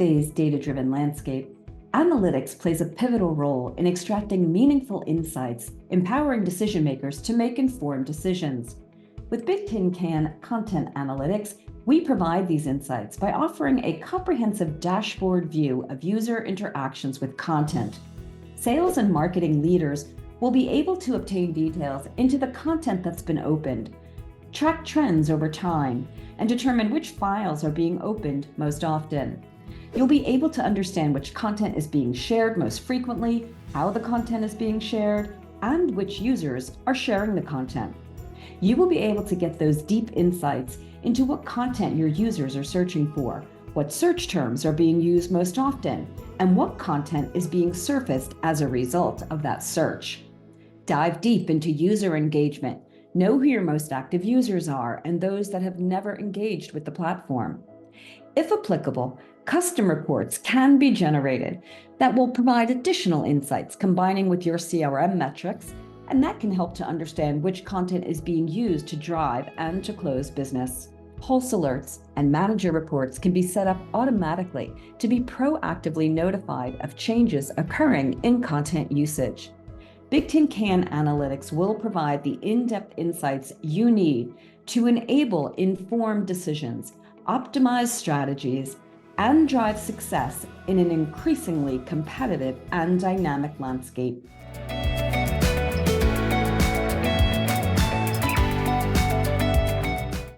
today's data-driven landscape, analytics plays a pivotal role in extracting meaningful insights, empowering decision makers to make informed decisions. With Bigtincan Content Analytics, we provide these insights by offering a comprehensive dashboard view of user interactions with content. Sales and marketing leaders will be able to obtain details into the content that's been opened, track trends over time, and determine which files are being opened most often. You'll be able to understand which content is being shared most frequently, how the content is being shared, and which users are sharing the content. You will be able to get those deep insights into what content your users are searching for, what search terms are being used most often, and what content is being surfaced as a result of that search. Dive deep into user engagement. Know who your most active users are and those that have never engaged with the platform. If applicable, custom reports can be generated that will provide additional insights combining with your CRM metrics, and that can help to understand which content is being used to drive and to close business. Pulse alerts and manager reports can be set up automatically to be proactively notified of changes occurring in content usage. Bigtincan Analytics will provide the in-depth insights you need to enable informed decisions, optimize strategies, and drive success in an increasingly competitive and dynamic landscape.